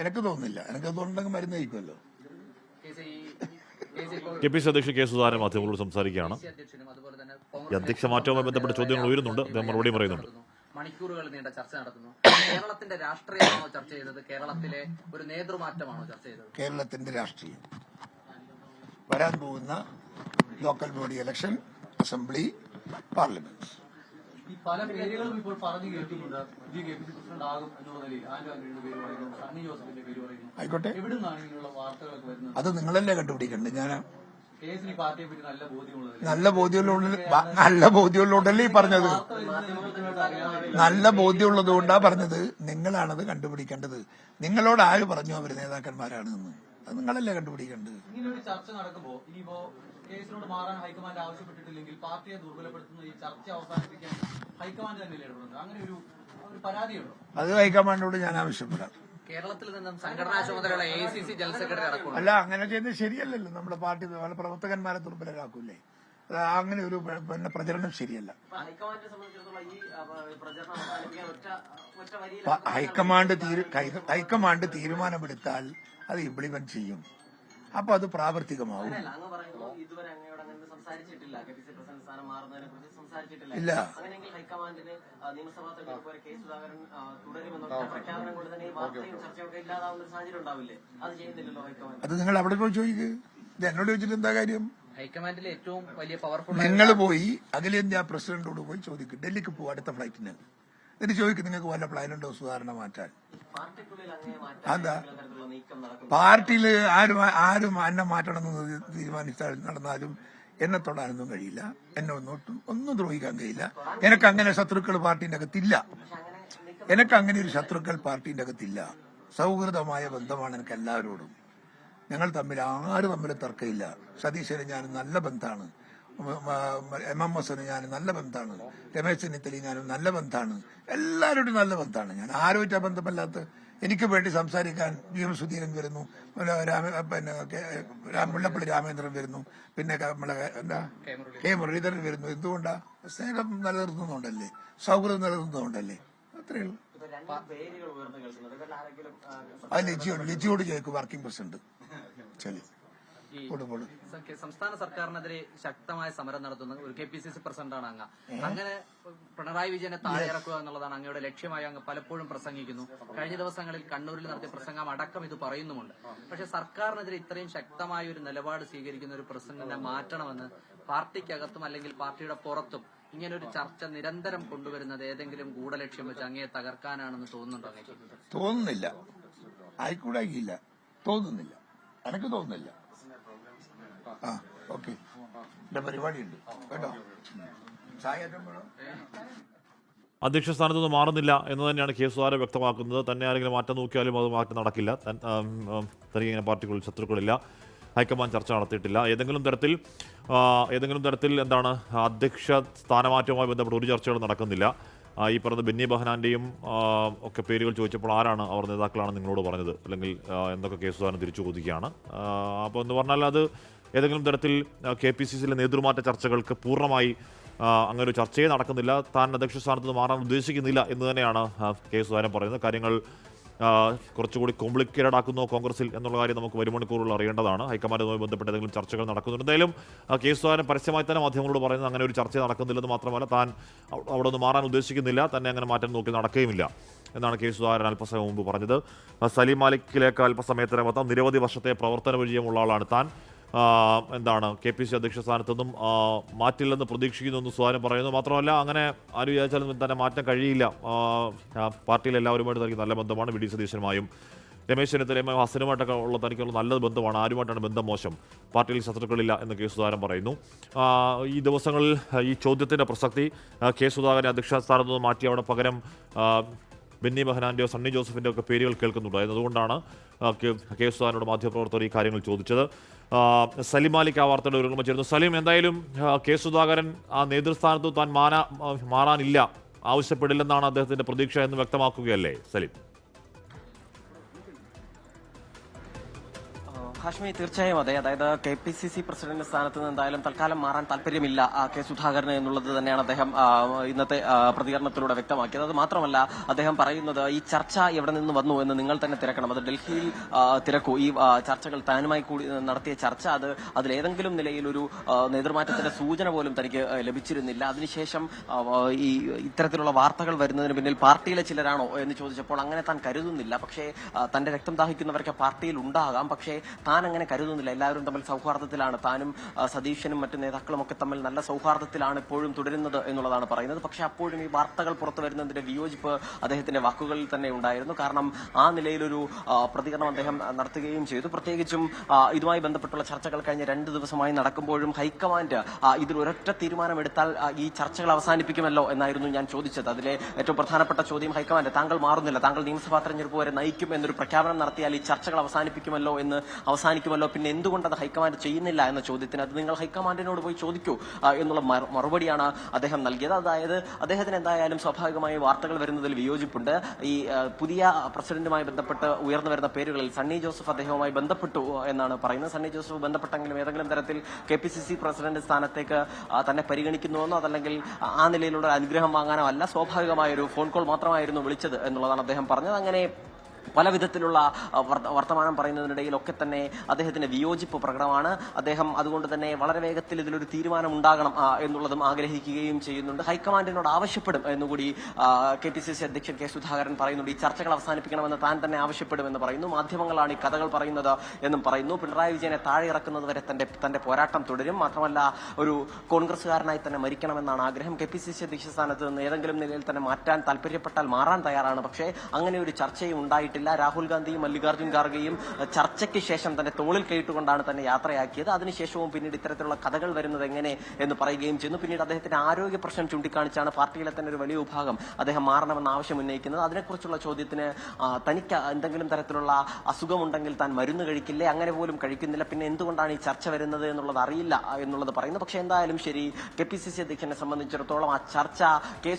എനിക്ക് തോന്നുന്നില്ല. എനിക്ക് തോന്നുന്നുണ്ടെങ്കിൽ മരുന്ന് കഴിക്കുമല്ലോ. കെ പി സി അധ്യക്ഷൻ കെ സുധാകരൻ മാധ്യമങ്ങളോട് സംസാരിക്കുകയാണ്. ഈ അധ്യക്ഷ മാറ്റവുമായി ബന്ധപ്പെട്ട ചോദ്യങ്ങൾ ഉയരുന്നുണ്ട്. അദ്ദേഹം മറുപടി പറയുന്നുണ്ട്. മണിക്കൂറുകൾ നീണ്ട ചർച്ച നടത്തുന്നു. കേരളത്തിന്റെ രാഷ്ട്രീയമാണോ ചർച്ച ചെയ്തത്? കേരളത്തിലെ ഒരു നേതൃമാറ്റമാണോ ചർച്ച ചെയ്തത്? കേരളത്തിന്റെ രാഷ്ട്രീയം, വരാൻ പോകുന്ന local body election, assembly, parliament. ഈ പല പേരുകളും ഇപ്പോൾ പറഞ്ഞു കേൾക്കുന്നുണ്ട്. കെ പി സി പ്രസിഡന്റ് ആകും എന്നുള്ള നിലയിൽ ആന്റോ പേര് പറയുന്നു, സണ്ണി ജോസഫിന്റെ പേര് പറയുന്നു. ആയിക്കോട്ടെ, എവിടുന്നാണ് ഇങ്ങനെയുള്ള വാർത്തകളൊക്കെ വരുന്നത്? അത് നിങ്ങളല്ലേ കണ്ടുപിടിക്കണ്ടേ? ഞാൻ കേസിന് പാർട്ടിയെ പറ്റി നല്ല ബോധ്യമുള്ളത്, നല്ല ബോധ്യമുള്ളതല്ലേ ഈ പറഞ്ഞത്. നല്ല ബോധ്യമുള്ളത് കൊണ്ടാ പറഞ്ഞത്. നിങ്ങളാണത് കണ്ടുപിടിക്കേണ്ടത്. നിങ്ങളോട് ആര് പറഞ്ഞു അവർ നേതാക്കന്മാരാണ് എന്ന്? അത് നിങ്ങളല്ലേ കണ്ടുപിടിക്കേണ്ടത്. ഇങ്ങനെ ഒരു ചർച്ച നടക്കുമ്പോൾ ഇനിയിപ്പോ കേസിനോട് മാറാൻ ഹൈക്കമാൻഡ് ആവശ്യപ്പെട്ടിട്ടില്ലെങ്കിൽ പാർട്ടിയെ ദുർബലപ്പെടുത്തുന്ന ഈ ചർച്ച അവസാനിപ്പിക്കാൻ ഹൈക്കമാൻഡ് തന്നെ ഇടപെടുന്നത്, അങ്ങനെ ഒരു പരാതിയുണ്ടോ? അത് ഹൈക്കമാൻഡിനോട് ഞാൻ ആവശ്യപ്പെടാം. കേരളത്തിൽ നിന്നും സംഘടനാ ചുമതലയുള്ള AICC ജനറൽ സെക്രട്ടറി അടക്കം അല്ല, അങ്ങനെ ചെയ്യുന്നത് ശരിയല്ലല്ലോ. നമ്മുടെ പാർട്ടി പ്രവർത്തകന്മാരെ ദുർബലരാക്കൂലേ? അങ്ങനെ ഒരു പ്രചരണം ശരിയല്ല. ഹൈക്കമാൻഡ് തീരുമാനമെടുത്താൽ അത് ഇംപ്ലിമെന്റ് ചെയ്യും. അപ്പൊ അത് പ്രാവർത്തികമാവും. ഇല്ല, അത് നിങ്ങൾ അവിടെ പോയി ചോദിക്കുക. ഇത് എന്നോട് ചോദിച്ചിട്ട് എന്താ കാര്യം? ഹൈക്കമാൻഡിലെ ഏറ്റവും വലിയ പവർഫുൾ നിങ്ങൾ പോയി അഖിലേന്ത്യാ പ്രസിഡന്റോട് പോയി ചോദിക്കും. ഡൽഹിക്ക് പോകും അടുത്ത ഫ്ലൈറ്റിന്. എന്നിട്ട് ചോദിക്കും, നിങ്ങൾക്ക് വല്ല പ്ലാനുണ്ടോ സുധാരണ മാറ്റാൻ? അതാ പാർട്ടിയിൽ ആരും എന്നെ മാറ്റണമെന്ന് തീരുമാനിച്ചാൽ നടന്നാലും എന്നെ തൊടാനൊന്നും കഴിയില്ല. എന്നെ ഒന്നും ദ്രോഹിക്കാൻ കഴിയില്ല. എനിക്ക് അങ്ങനെ ശത്രുക്കൾ പാർട്ടിന്റെ അകത്തില്ല. എനിക്ക് അങ്ങനെ ഒരു ശത്രുക്കൾ പാർട്ടിന്റെ അകത്തില്ല. സൗഹൃദമായ ബന്ധമാണ് എനിക്ക് എല്ലാവരോടും. ഞങ്ങൾ തമ്മിൽ തമ്മിൽ തർക്കമില്ല. സതീശന് ഞാൻ നല്ല ബന്ധമാണ്. MMS ഞാൻ നല്ല ബന്ധമാണ്. രമേശ് ചെന്നിത്തല ഞാനും നല്ല ബന്ധമാണ്. എല്ലാവരോടും നല്ല ബന്ധമാണ്. ഞാൻ ആരുമായിട്ടാ ബന്ധമല്ലാത്ത? എനിക്ക് വേണ്ടി സംസാരിക്കാൻ VM സുധീരൻ വരുന്നു, മുല്ലപ്പള്ളി രാമേന്ദ്രൻ വരുന്നു, പിന്നെ നമ്മളെ K മുരളീധരൻ വരുന്നു. എന്തുകൊണ്ടാ? സ്നേഹം നിലനിർത്തുന്നുണ്ടല്ലേ, സൗഹൃദം നിലനിർത്തുന്നുണ്ടല്ലേ. അത്രയേ ഉള്ളൂ. അത് ലിജിയോട് ചോദിക്കും, വർക്കിംഗ് പ്രസിഡന്റ്. ശരി, സംസ്ഥാന സർക്കാരിനെതിരെ ശക്തമായ സമരം നടത്തുന്ന ഒരു KPCC പ്രസിഡന്റാണ് അങ്ങ്. അങ്ങനെ പിണറായി വിജയനെ താഴെ ഇറക്കുക എന്നുള്ളതാണ് അങ്ങയുടെ ലക്ഷ്യമായി അങ്ങ് പലപ്പോഴും പ്രസംഗിക്കുന്നു. കഴിഞ്ഞ ദിവസങ്ങളിൽ കണ്ണൂരിൽ നടത്തിയ പ്രസംഗം അടക്കം ഇത് പറയുന്നുമുണ്ട്. പക്ഷെ സർക്കാരിനെതിരെ ഇത്രയും ശക്തമായ ഒരു നിലപാട് സ്വീകരിക്കുന്ന ഒരു പ്രസിഡന്റിനെ മാറ്റണമെന്ന് പാർട്ടിക്കകത്തും അല്ലെങ്കിൽ പാർട്ടിയുടെ പുറത്തും ഇങ്ങനെ ഒരു ചർച്ച നിരന്തരം കൊണ്ടുവരുന്നത് ഏതെങ്കിലും ഗൂഢലക്ഷ്യം വെച്ച് അങ്ങയെ തകർക്കാനാണെന്ന് തോന്നുന്നുണ്ടോ? തോന്നുന്നില്ല. ആയിക്കൂടായില്ല, തോന്നുന്നില്ല. എനിക്ക് തോന്നുന്നില്ല. ഓക്കെ, എന്റെ പരിപാടിയുണ്ട് കേട്ടോ. അധ്യക്ഷ സ്ഥാനത്ത് നിന്ന് മാറുന്നില്ല എന്ന് തന്നെയാണ് കെ സുധാകരൻ വ്യക്തമാക്കുന്നത്. തന്നെ ആരെങ്കിലും മാറ്റം നോക്കിയാലും അത് മാറ്റം നടക്കില്ല. തനിക്ക് ഇങ്ങനെ പാർട്ടിക്കുള്ളിൽ ശത്രുക്കളില്ല. ഹൈക്കമാൻഡ് ചർച്ച നടത്തിയിട്ടില്ല. ഏതെങ്കിലും തരത്തിൽ എന്താണ് അധ്യക്ഷ സ്ഥാനമാറ്റവുമായി ബന്ധപ്പെട്ട് ഒരു ചർച്ചകളും നടക്കുന്നില്ല. ഈ പറഞ്ഞ ബെന്നി ബെഹനാന്റെയും ഒക്കെ പേരുകൾ ചോദിച്ചപ്പോൾ ആരാണ് അവർ നേതാക്കളാണ് നിങ്ങളോട് പറഞ്ഞത്, അല്ലെങ്കിൽ എന്നൊക്കെ കെ സുധാകരൻ തിരിച്ചു ചോദിക്കുകയാണ്. അപ്പോൾ എന്ന് പറഞ്ഞാൽ അത് ഏതെങ്കിലും തരത്തിൽ KPCCയിലെ നേതൃമാറ്റ ചർച്ചകൾക്ക് പൂർണ്ണമായി അങ്ങനെ ഒരു ചർച്ചയെ നടക്കുന്നില്ല. താൻ അധ്യക്ഷ സ്ഥാനത്ത് നിന്ന് മാറാൻ ഉദ്ദേശിക്കുന്നില്ല എന്ന് തന്നെയാണ് കെ സുധാകരൻ പറയുന്നത്. കാര്യങ്ങൾ കുറച്ചുകൂടി കോംപ്ലിക്കേറ്റഡ് ആക്കുന്നോ കോൺഗ്രസിൽ എന്നുള്ള കാര്യം നമുക്ക് വരും മണിക്കൂറുകൾ അറിയേണ്ടതാണ്. ഹൈക്കമാൻഡുമായി ബന്ധപ്പെട്ട് ഏതെങ്കിലും ചർച്ചകൾ നടക്കുന്നുണ്ട്. എന്തായാലും കെ സുധാകരൻ പരസ്യമായി തന്നെ മാധ്യമങ്ങളോട് പറയുന്നത് അങ്ങനെ ഒരു ചർച്ച നടക്കുന്നില്ലെന്ന് മാത്രമല്ല, താൻ അവിടെ നിന്ന് മാറാൻ ഉദ്ദേശിക്കുന്നില്ല, തന്നെ അങ്ങനെ മാറ്റം നോക്കി നടക്കുകയുമില്ല എന്നാണ് കെ സുധാകരൻ അല്പസമയം മുമ്പ് പറഞ്ഞത്. സലീം മാലിക്കിലേക്ക് അല്പസമയത്തിനകം എത്താം. നിരവധി വർഷത്തെ പ്രവർത്തന പരിചയമുള്ള ആളാണ് താൻ. KPCC അധ്യക്ഷ സ്ഥാനത്തൊന്നും മാറ്റില്ലെന്ന് പ്രതീക്ഷിക്കുന്നുവെന്ന് സുധാകരൻ പറയുന്നു. മാത്രമല്ല, അങ്ങനെ ആര് വിചാരിച്ചാലും തന്നെ മാറ്റം കഴിയില്ല. പാർട്ടിയിൽ എല്ലാവരുമായിട്ട് തനിക്ക് നല്ല ബന്ധമാണ്. VD സതീശനുമായും രമേശ് ചെന്നിത്തലയുമായും ഹസനുമായിട്ടൊക്കെ ഉള്ള തനിക്കുള്ള നല്ല ബന്ധമാണ്. ആരുമായിട്ടാണ് ബന്ധം മോശം? പാർട്ടിയിൽ ശത്രുക്കളില്ല എന്ന് കെ സുധാകരൻ പറയുന്നു. ഈ ദിവസങ്ങളിൽ ഈ ചോദ്യത്തിൻ്റെ പ്രസക്തി കെ സുധാകരനെ അധ്യക്ഷ സ്ഥാനത്ത് നിന്ന് മാറ്റി അവിടെ പകരം ബെന്നി ബെഹനാന്റെയോ സണ്ണി ജോസഫിൻ്റെയോ ഒക്കെ പേരുകൾ കേൾക്കുന്നുണ്ടായിരുന്നു. അതുകൊണ്ടാണ് കെ സുധാകരനോട് മാധ്യമപ്രവർത്തകർ ഈ കാര്യങ്ങൾ ചോദിച്ചത്. സലീം മാലിക് ആ വാർത്തയുടെ ഒരുങ്ങുമ്പോൾ ചേരുന്നു. സലീം, എന്തായാലും കെ സുധാകരൻ ആ നേതൃസ്ഥാനത്ത് താൻ മാറാനില്ല, ആവശ്യപ്പെടില്ലെന്നാണ് അദ്ദേഹത്തിന്റെ പ്രതീക്ഷ എന്ന് വ്യക്തമാക്കുകയല്ലേ സലീം? ഹാഷ്മി, തീർച്ചയായും അതെ. അതായത് KPCC പ്രസിഡന്റ് സ്ഥാനത്ത് നിന്ന് എന്തായാലും തൽക്കാലം മാറാൻ താല്പര്യമില്ല കെ സുധാകരന് എന്നുള്ളത് തന്നെയാണ് അദ്ദേഹം ഇന്നത്തെ പ്രതികരണത്തിലൂടെ വ്യക്തമാക്കിയത്. അത് മാത്രമല്ല, അദ്ദേഹം പറയുന്നത് ഈ ചർച്ച എവിടെ നിന്ന് വന്നു എന്ന് നിങ്ങൾ തന്നെ തിരക്കണം. അത് ഡൽഹിയിൽ തിരക്കൂ. ഈ ചർച്ചകൾ താനുമായി കൂടി നടത്തിയ ചർച്ച അതിലേതെങ്കിലും നിലയിൽ ഒരു നേതൃമാറ്റത്തിന്റെ സൂചന പോലും തനിക്ക് ലഭിച്ചിരുന്നില്ല. അതിനുശേഷം ഈ ഇത്തരത്തിലുള്ള വാർത്തകൾ വരുന്നതിന് പിന്നിൽ പാർട്ടിയിലെ ചിലരാണോ എന്ന് ചോദിച്ചപ്പോൾ അങ്ങനെ താൻ കരുതുന്നില്ല. പക്ഷേ തന്റെ രക്തം ദാഹിക്കുന്നവരൊക്കെ പാർട്ടിയിൽ ഉണ്ടാകാം, പക്ഷേ താൻ അങ്ങനെ കരുതുന്നില്ല. എല്ലാവരും തമ്മിൽ സൗഹാർദ്ദത്തിലാണ്, താനും സതീശനും മറ്റു നേതാക്കളും ഒക്കെ തമ്മിൽ നല്ല സൗഹാർദ്ദത്തിലാണ് ഇപ്പോഴും തുടരുന്നത് എന്നുള്ളതാണ് പറയുന്നത്. പക്ഷേ അപ്പോഴും ഈ വാർത്തകൾ പുറത്തു വരുന്നതിന്റെ വിയോജിപ്പ് അദ്ദേഹത്തിന്റെ വാക്കുകളിൽ തന്നെ ഉണ്ടായിരുന്നു. കാരണം ആ നിലയിലൊരു പ്രതികരണം അദ്ദേഹം നടത്തുകയും ചെയ്തു. പ്രത്യേകിച്ചും ഇതുമായി ബന്ധപ്പെട്ടുള്ള ചർച്ചകൾ കഴിഞ്ഞ 2 ദിവസമായി നടക്കുമ്പോഴും ഹൈക്കമാൻഡ് ഇതിൽ ഒരൊറ്റ തീരുമാനമെടുത്താൽ ഈ ചർച്ചകൾ അവസാനിപ്പിക്കുമല്ലോ എന്നായിരുന്നു ഞാൻ ചോദിച്ചത്. അതിലെ ഏറ്റവും പ്രധാനപ്പെട്ട ചോദ്യം ഹൈക്കമാൻഡ്, താങ്കൾ മാറുന്നില്ല, താങ്കൾ നിയമസഭാ തെരഞ്ഞെടുപ്പ് വരെ നയിക്കും എന്നൊരു പ്രഖ്യാപനം നടത്തിയാൽ ഈ ചർച്ചകൾ അവസാനിക്കുമല്ലോ, പിന്നെ എന്തുകൊണ്ട് അത് ഹൈക്കമാൻഡ് ചെയ്യുന്നില്ല എന്ന ചോദ്യത്തിന് അത് നിങ്ങൾ ഹൈക്കമാൻഡിനോട് പോയി ചോദിക്കൂ എന്നുള്ള മറുപടിയാണ് അദ്ദേഹം നൽകിയത്. അതായത് അദ്ദേഹത്തിന് എന്തായാലും സ്വാഭാവികമായി വാർത്തകൾ വരുന്നതിൽ വിയോജിപ്പുണ്ട്. ഈ പുതിയ പ്രസിഡന്റുമായി ബന്ധപ്പെട്ട് ഉയർന്നു വരുന്ന പേരുകളിൽ സണ്ണി ജോസഫ് അദ്ദേഹവുമായി ബന്ധപ്പെട്ടു എന്നാണ് പറയുന്നത്. സണ്ണി ജോസഫ് ബന്ധപ്പെട്ടെങ്കിലും ഏതെങ്കിലും തരത്തിൽ KPCC പ്രസിഡന്റ് സ്ഥാനത്തേക്ക് തന്നെ പരിഗണിക്കുന്നുവെന്നോ അതല്ലെങ്കിൽ ആ നിലയിലുള്ള അനുഗ്രഹം വാങ്ങാനോ അല്ല, സ്വാഭാവികമായ ഒരു ഫോൺ കോൾ മാത്രമായിരുന്നു വിളിച്ചത് എന്നുള്ളതാണ് അദ്ദേഹം പറഞ്ഞത്. അങ്ങനെ പല വിധത്തിലുള്ള വർത്തമാനം പറയുന്നതിനിടയിലൊക്കെ തന്നെ അദ്ദേഹത്തിന്റെ വിയോജിപ്പ് പ്രകടമാണ്. അദ്ദേഹം അതുകൊണ്ട് തന്നെ വളരെ വേഗത്തിൽ ഇതിലൊരു തീരുമാനം ഉണ്ടാകണം എന്നുള്ളതും ആഗ്രഹിക്കുകയും ചെയ്യുന്നുണ്ട്. ഹൈക്കമാൻഡിനോട് ആവശ്യപ്പെടും എന്നുകൂടി KPCC അധ്യക്ഷൻ കെ സുധാകരൻ പറയുന്നുണ്ട്. ഈ ചർച്ചകൾ അവസാനിപ്പിക്കണമെന്ന് താൻ തന്നെ ആവശ്യപ്പെടുമെന്ന് പറയുന്നു. മാധ്യമങ്ങളാണ് ഈ കഥകൾ പറയുന്നത് എന്നും പറയുന്നു. പിണറായി വിജയനെ താഴെ ഇറക്കുന്നത് വരെ തന്റെ പോരാട്ടം തുടരും. മാത്രമല്ല, ഒരു കോൺഗ്രസുകാരനായി തന്നെ മരിക്കണമെന്നാണ് ആഗ്രഹം. KPCC അധ്യക്ഷ സ്ഥാനത്ത് നിന്ന് ഏതെങ്കിലും നിലയിൽ തന്നെ മാറ്റാൻ താല്പര്യപ്പെട്ടാൽ മാറാൻ തയ്യാറാണ്. പക്ഷേ അങ്ങനെ ഒരു ചർച്ചയും ഉണ്ടായിട്ടില്ല. രാഹുൽ ഗാന്ധിയും മല്ലികാർജ്ജുൻ ഖാർഗെയും ചർച്ചയ്ക്ക് ശേഷം തന്നെ തോളിൽ കയറ്റുകൊണ്ടാണ് തന്നെ യാത്രയാക്കിയത്. അതിനുശേഷവും പിന്നീട് ഇത്തരത്തിലുള്ള കഥകൾ വരുന്നത് എങ്ങനെ എന്ന് പറയുകയും ചെയ്യുന്നു. പിന്നീട് അദ്ദേഹത്തിന്റെ ആരോഗ്യ പ്രശ്നം ചൂണ്ടിക്കാണിച്ചാണ് പാർട്ടിയിലെ തന്നെ ഒരു വലിയ വിഭാഗം അദ്ദേഹം മാറണമെന്ന ആവശ്യം ഉന്നയിക്കുന്നത്. അതിനെക്കുറിച്ചുള്ള ചോദ്യത്തിന് തനിക്ക് എന്തെങ്കിലും തരത്തിലുള്ള അസുഖമുണ്ടെങ്കിൽ താൻ മരുന്ന് കഴിക്കില്ലേ, അങ്ങനെ പോലും കഴിക്കുന്നില്ല, പിന്നെ എന്തുകൊണ്ടാണ് ഈ ചർച്ച വരുന്നത് എന്നുള്ളത് അറിയില്ല എന്നുള്ളത് പറയുന്നു. പക്ഷേ എന്തായാലും ശരി, KPCC അധ്യക്ഷനെ സംബന്ധിച്ചിടത്തോളം ആ ചർച്ച കെ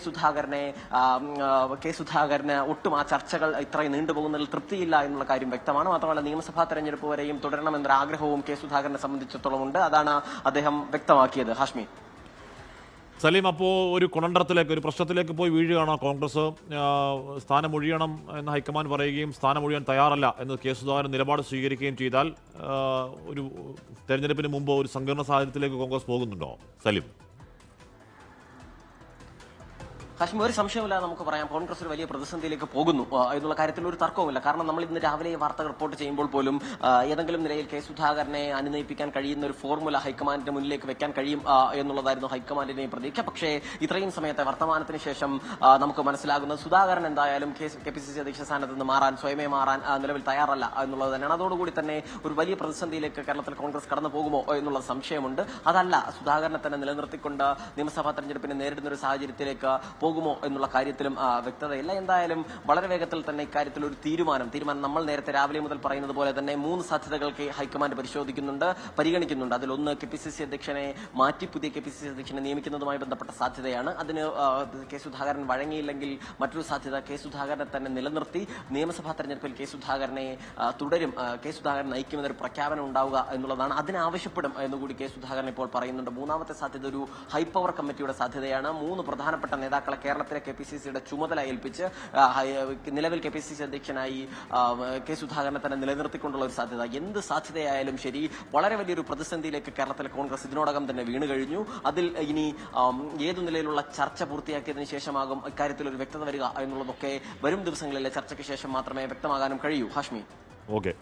സുധാകരന് ഒട്ടും ആ ചർച്ചകൾ ഇത്രയും നീണ്ടുപോകുന്നതിൽ തൃപ്തിയില്ല എന്നുള്ള കാര്യം വ്യക്തമാണ്. മാത്രമല്ല, നിയമസഭാ തെരഞ്ഞെടുപ്പ് വരെയും തുടരണമെന്നൊരു ആഗ്രഹവും കെ സുധാകരനെ സംബന്ധിച്ചിടത്തോളം ഉണ്ട്. അതാണ് അദ്ദേഹം വ്യക്തമാക്കിയത്. ഹാഷ്മി. സലീം, അപ്പോൾ ഒരു ഒരു പ്രശ്നത്തിലേക്ക് പോയി വീഴുകയാണോ കോൺഗ്രസ്? സ്ഥാനമൊഴിയണം എന്ന് ഹൈക്കമാൻഡ് പറയുകയും സ്ഥാനമൊഴിയാൻ തയ്യാറല്ല എന്ന് കെ സുധാകരൻ നിലപാട് സ്വീകരിക്കുകയും ചെയ്താൽ ഒരു തെരഞ്ഞെടുപ്പിന് മുമ്പ് ഒരു സങ്കീർണ സാഹചര്യത്തിലേക്ക് കോൺഗ്രസ് പോകുന്നുണ്ടോ സലീം? കാശ്മീർ, ഒരു സംശയമില്ല, നമുക്ക് പറയാം കോൺഗ്രസ് ഒരു വലിയ പ്രതിസന്ധിയിലേക്ക് പോകുന്നു എന്നുള്ള കാര്യത്തിൽ ഒരു തർക്കവുമില്ല. കാരണം നമ്മൾ ഇന്ന് രാവിലെ വാർത്തകൾ റിപ്പോർട്ട് ചെയ്യുമ്പോൾ പോലും ഏതെങ്കിലും നിലയിൽ കെ സുധാകരനെ അനുനയിപ്പിക്കാൻ കഴിയുന്ന ഒരു ഫോർമുല ഹൈക്കമാൻഡിന് മുന്നിലേക്ക് വെക്കാൻ കഴിയും എന്നുള്ളതായിരുന്നു ഹൈക്കമാൻഡിന്റെ പ്രതീക്ഷ. പക്ഷേ ഇത്രയും സമയത്തെ വർത്തമാനത്തിന് ശേഷം നമുക്ക് മനസ്സിലാകുന്നത് സുധാകരൻ എന്തായാലും KPCC അധ്യക്ഷ സ്ഥാനത്ത് നിന്ന് സ്വയമേ മാറാൻ നിലവിൽ തയ്യാറല്ല എന്നുള്ളത് തന്നെയാണ്. അതോടുകൂടി തന്നെ ഒരു വലിയ പ്രതിസന്ധിയിലേക്ക് കേരളത്തിൽ കോൺഗ്രസ് കടന്നു പോകുമോ എന്നുള്ള സംശയമുണ്ട്. അതല്ല, സുധാകരനെ തന്നെ നിലനിർത്തിക്കൊണ്ട് നിയമസഭാ തെരഞ്ഞെടുപ്പിനെ നേരിടുന്ന ഒരു സാഹചര്യത്തിലേക്ക് പോകുമോ എന്നുള്ള കാര്യത്തിലും വ്യക്തതയില്ല. എന്തായാലും വളരെ വേഗത്തിൽ തന്നെ ഇക്കാര്യത്തിൽ ഒരു തീരുമാനം നമ്മൾ നേരത്തെ രാവിലെ മുതൽ പറയുന്നത് പോലെ തന്നെ 3 സാധ്യതകൾക്ക് ഹൈക്കമാൻഡ് പരിഗണിക്കുന്നുണ്ട്. അതിലൊന്ന് KPCC അധ്യക്ഷനെ മാറ്റി പുതിയ KPCC അധ്യക്ഷനെ നിയമിക്കുന്നതുമായി ബന്ധപ്പെട്ട സാധ്യതയാണ്. അതിന് കെ സുധാകരൻ വഴങ്ങിയില്ലെങ്കിൽ മറ്റൊരു സാധ്യത കെ സുധാകരനെ തന്നെ നിലനിർത്തി നിയമസഭാ തെരഞ്ഞെടുപ്പിൽ കെ സുധാകരനെ കെ സുധാകരൻ നയിക്കുമെന്നൊരു പ്രഖ്യാപനം ഉണ്ടാവുക എന്നുള്ളതാണ്. അതിനാവശ്യപ്പെടും എന്നുകൂടി കെ സുധാകരൻ ഇപ്പോൾ പറയുന്നുണ്ട്. മൂന്നാമത്തെ സാധ്യത ഒരു ഹൈപ്പവർ കമ്മിറ്റിയുടെ സാധ്യതയാണ്. 3 പ്രധാനപ്പെട്ട നേതാക്കളെ കേരളത്തിലെ KPCCയുടെ ചുമതല ഏൽപ്പിച്ച് നിലവിൽ KPCC അധ്യക്ഷനായി കെ സുധാകരനെ തന്നെ നിലനിർത്തിക്കൊണ്ടുള്ള ഒരു സാധ്യത. എന്ത് സാധ്യതയായാലും ശരി, വളരെ വലിയൊരു പ്രതിസന്ധിയിലേക്ക് കേരളത്തിലെ കോൺഗ്രസ് ഇതിനോടകം തന്നെ വീണ് കഴിഞ്ഞു. അതിൽ ഇനി ഏതു നിലയിലുള്ള ചർച്ച പൂർത്തിയാക്കിയതിനു ശേഷമാകും ഇക്കാര്യത്തിൽ ഒരു വ്യക്തത വരിക എന്നുള്ളതൊക്കെ വരും ദിവസങ്ങളിലെ ചർച്ചയ്ക്ക് ശേഷം മാത്രമേ വ്യക്തമാകാനും കഴിയൂ. ഹാഷ്മി. ഓക്കെ,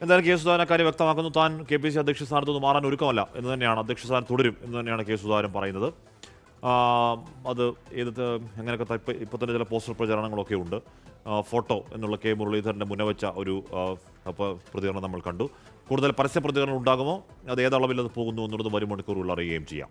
എന്തായാലും കെ സുധാകരൻ കാര്യം വ്യക്തമാക്കുന്നു. താൻ KPCC അധ്യക്ഷ സ്ഥാനത്തൊന്നും മാറാൻ ഒരുക്കമല്ല എന്ന് തന്നെയാണ്, അധ്യക്ഷ സ്ഥാനം തുടരും എന്ന് തന്നെയാണ് കെ സുധാകരൻ പറയുന്നത്. അത് എങ്ങനെയൊക്കെ ഇപ്പോൾ തന്നെ ചില പോസ്റ്റർ പ്രചാരണങ്ങളൊക്കെ ഉണ്ട്. ഫോട്ടോ എന്നുള്ള കെ മുരളീധരൻ്റെ മുന്നവച്ച ഒരു പ്രതികരണം നമ്മൾ കണ്ടു. കൂടുതൽ പരസ്യ പ്രതികരണം ഉണ്ടാകുമോ, അത് ഏതളവിൽ അത് പോകുന്നു എന്നുള്ളത് വരും മണിക്കൂറുകൾ അറിയുകയും ചെയ്യാം.